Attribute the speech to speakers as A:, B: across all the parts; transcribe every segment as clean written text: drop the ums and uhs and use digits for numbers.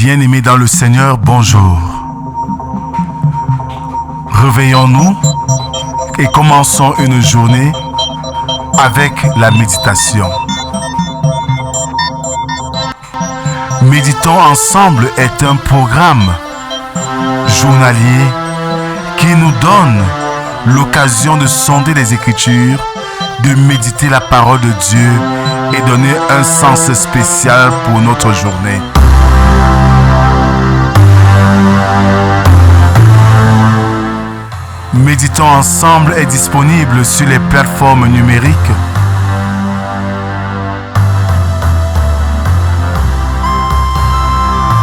A: Bien-aimés dans le Seigneur, bonjour. Réveillons-nous et commençons une journée avec la méditation. Méditons ensemble est un programme journalier qui nous donne l'occasion de sonder les Écritures, de méditer la parole de Dieu et donner un sens spécial pour notre journée. Méditons ensemble est disponible sur les plateformes numériques.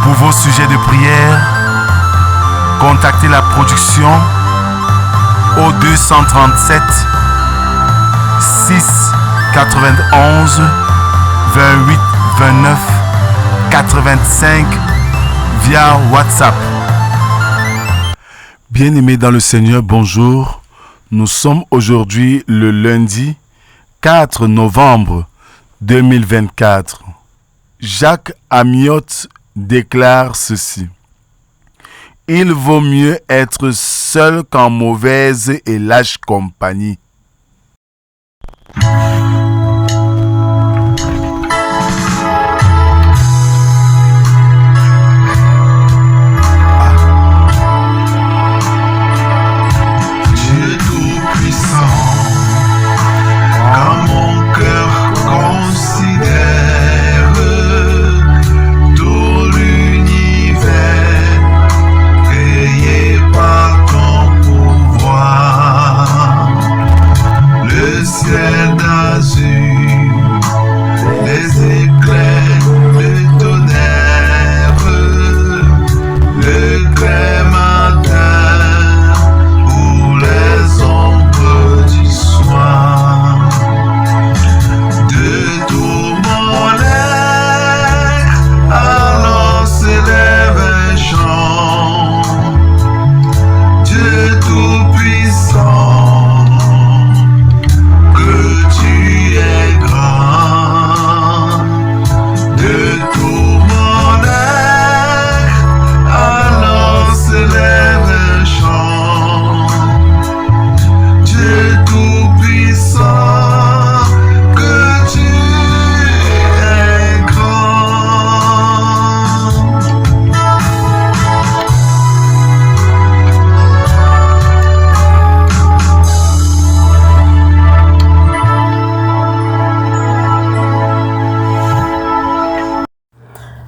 A: Pour vos sujets de prière, contactez la production au 237 6 91 28 29 85 via WhatsApp. Bien-aimés dans le Seigneur, bonjour. Nous sommes aujourd'hui le lundi 4 novembre 2024. Jacques Amyot déclare ceci. Il vaut mieux être seul qu'en mauvaise et lâche compagnie.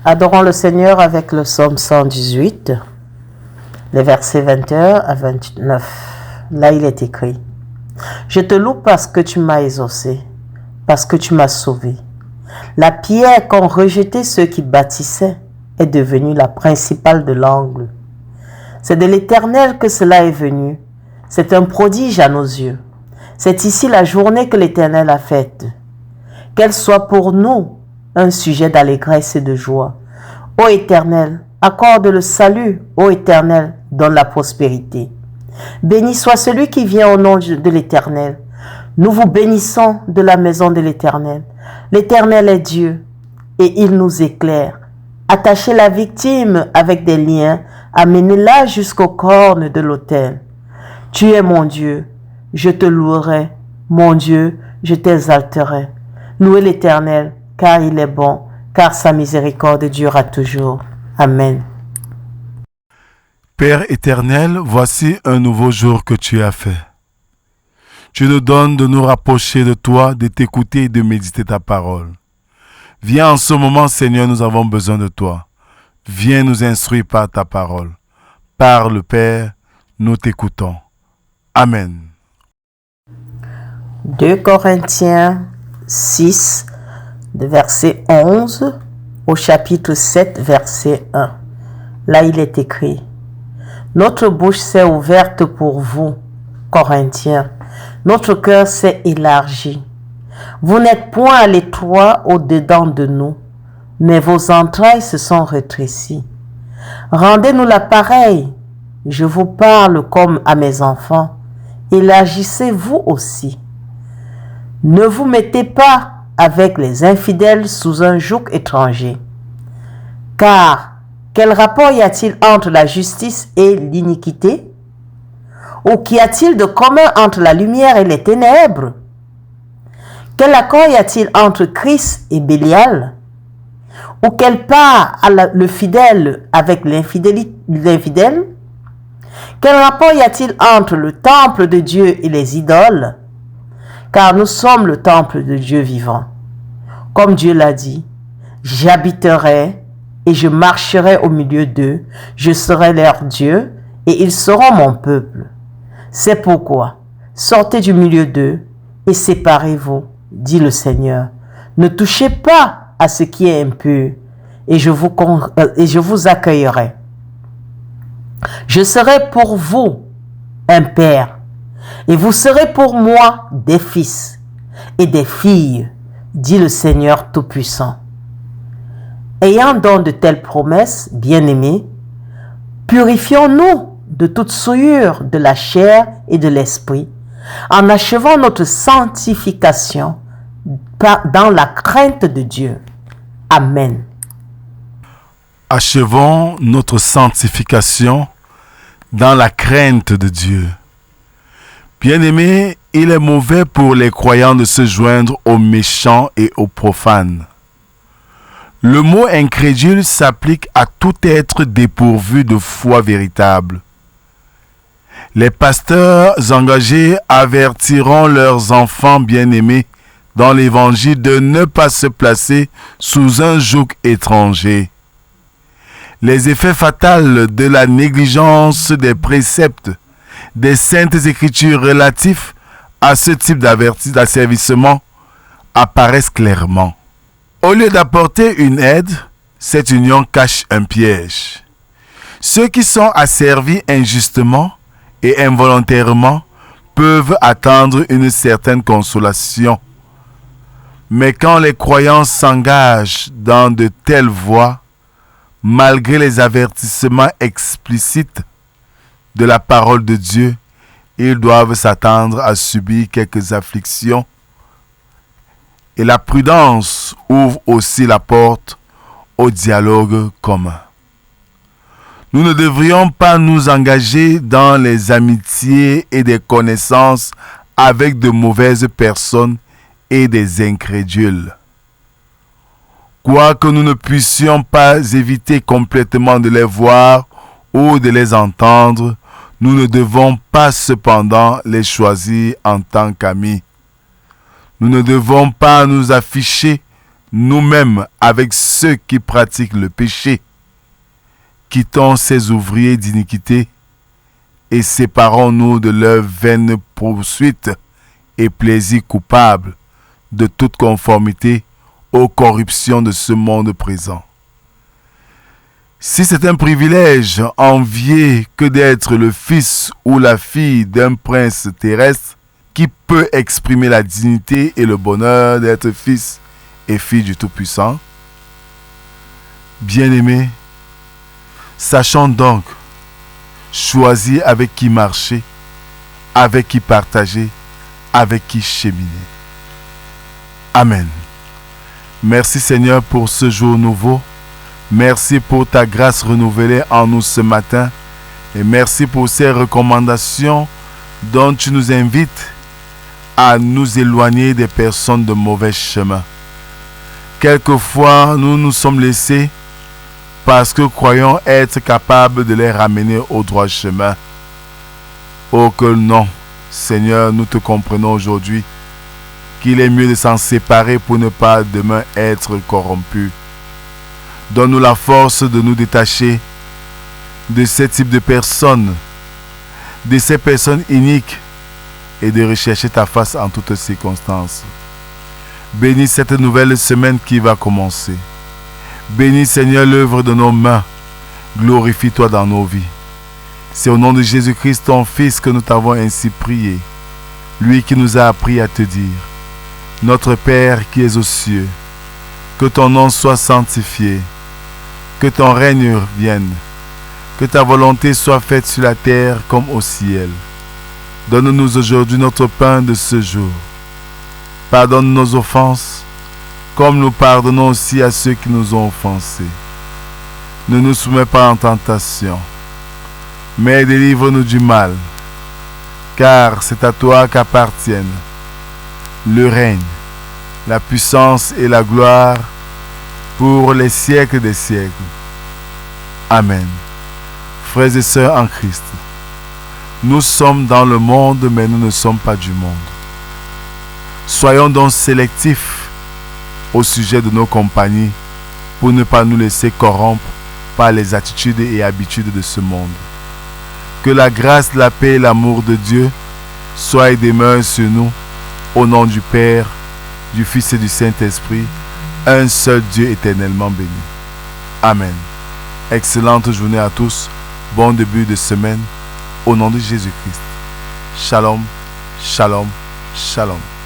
B: Adorons le Seigneur avec le psaume 118, les versets 21 à 29. Là, il est écrit « Je te loue parce que tu m'as exaucé, parce que tu m'as sauvé. La pierre qu'ont rejetée ceux qui bâtissaient est devenue la principale de l'angle. C'est de l'Éternel que cela est venu. C'est un prodige à nos yeux. C'est ici la journée que l'Éternel a faite. Qu'elle soit pour nous un sujet d'allégresse et de joie. Ô Éternel, accorde le salut. Ô Éternel, donne la prospérité. Béni soit celui qui vient au nom de l'Éternel. Nous vous bénissons de la maison de l'Éternel. L'Éternel est Dieu et il nous éclaire. Attachez la victime avec des liens, amenez-la jusqu'aux cornes de l'autel. Tu es mon Dieu, je te louerai. Mon Dieu, je t'exalterai. Louez l'Éternel, car il est bon, car sa miséricorde durera toujours. Amen.
A: Père éternel, voici un nouveau jour que tu as fait. Tu nous donnes de nous rapprocher de toi, de t'écouter et de méditer ta parole. Viens en ce moment, Seigneur, nous avons besoin de toi. Viens nous instruire par ta parole. Parle, Père, nous t'écoutons. Amen.
B: 2 Corinthiens 6, de verset 11 au chapitre 7, verset 1. Là, il est écrit « Notre bouche s'est ouverte pour vous, Corinthiens. Notre cœur s'est élargi. Vous n'êtes point à l'étroit au-dedans de nous, mais vos entrailles se sont rétrécies. Rendez-nous l'appareil. Je vous parle comme à mes enfants. Élargissez vous aussi. Ne vous mettez pas avec les infidèles sous un joug étranger. Car Quel rapport y a-t-il entre la justice et l'iniquité? Ou qu'y a-t-il de commun entre la lumière et les ténèbres? Quel accord y a-t-il entre Christ et Bélial? Ou quelle part a le fidèle avec l'infidèle? Quel rapport y a-t-il entre le temple de Dieu et les idoles? Car nous sommes le temple de Dieu vivant. Comme Dieu l'a dit, j'habiterai et je marcherai au milieu d'eux, je serai leur Dieu et ils seront mon peuple. C'est pourquoi, sortez du milieu d'eux et séparez-vous, dit le Seigneur. Ne touchez pas à ce qui est impur et je vous accueillerai. Je serai pour vous un père et vous serez pour moi des fils et des filles, dit le Seigneur Tout-Puissant. Ayant donc de telles promesses, bien-aimés, purifions-nous de toute souillure de la chair et de l'esprit, en achevant notre sanctification dans la crainte de Dieu. Amen.
A: Achevons notre sanctification dans la crainte de Dieu. Bien-aimés, il est mauvais pour les croyants de se joindre aux méchants et aux profanes. Le mot incrédule s'applique à tout être dépourvu de foi véritable. Les pasteurs engagés avertiront leurs enfants bien-aimés dans l'évangile de ne pas se placer sous un joug étranger. Les effets fatals de la négligence des préceptes des saintes écritures relatifs à ce type d'asservissement apparaissent clairement. Au lieu d'apporter une aide, cette union cache un piège. Ceux qui sont asservis injustement et involontairement peuvent attendre une certaine consolation. Mais quand les croyants s'engagent dans de telles voies, malgré les avertissements explicites de la parole de Dieu, ils doivent s'attendre à subir quelques afflictions. Et la prudence ouvre aussi la porte au dialogue commun. Nous ne devrions pas nous engager dans les amitiés et des connaissances avec de mauvaises personnes et des incrédules. Quoique nous ne puissions pas éviter complètement de les voir ou de les entendre, nous ne devons pas cependant les choisir en tant qu'amis. Nous ne devons pas nous afficher nous-mêmes avec ceux qui pratiquent le péché. Quittons ces ouvriers d'iniquité et séparons-nous de leurs vaines poursuites et plaisirs coupables de toute conformité aux corruptions de ce monde présent. Si c'est un privilège envié que d'être le fils ou la fille d'un prince terrestre qui peut exprimer la dignité et le bonheur d'être fils et fille du Tout-Puissant, bien-aimés, sachons donc choisir avec qui marcher, avec qui partager, avec qui cheminer. Amen. Merci Seigneur pour ce jour nouveau. Merci pour ta grâce renouvelée en nous ce matin. Et merci pour ces recommandations dont tu nous invites à nous éloigner des personnes de mauvais chemin. Quelquefois, nous nous sommes laissés parce que croyons être capables de les ramener au droit chemin. Oh que non, Seigneur, nous te comprenons aujourd'hui qu'il est mieux de s'en séparer pour ne pas demain être corrompus. Donne-nous la force de nous détacher de ce type de personnes, de ces personnes iniques, et de rechercher ta face en toutes circonstances. Bénis cette nouvelle semaine qui va commencer. Bénis Seigneur l'œuvre de nos mains. Glorifie-toi dans nos vies. C'est au nom de Jésus-Christ, ton Fils, que nous t'avons ainsi prié. Lui qui nous a appris à te dire: Notre Père qui es aux cieux, que ton nom soit sanctifié, que ton règne vienne, que ta volonté soit faite sur la terre comme au ciel. Donne-nous aujourd'hui notre pain de ce jour. Pardonne nos offenses, comme nous pardonnons aussi à ceux qui nous ont offensés. Ne nous soumets pas en tentation, mais délivre-nous du mal, car c'est à toi qu'appartiennent le règne, la puissance et la gloire pour les siècles des siècles. Amen. Frères et sœurs en Christ, nous sommes dans le monde, mais nous ne sommes pas du monde. Soyons donc sélectifs au sujet de nos compagnies pour ne pas nous laisser corrompre par les attitudes et habitudes de ce monde. Que la grâce, la paix et l'amour de Dieu soient et demeurent sur nous, au nom du Père, du Fils et du Saint-Esprit, un seul Dieu éternellement béni. Amen. Excellente journée à tous, bon début de semaine, au nom de Jésus-Christ. Shalom, shalom, shalom.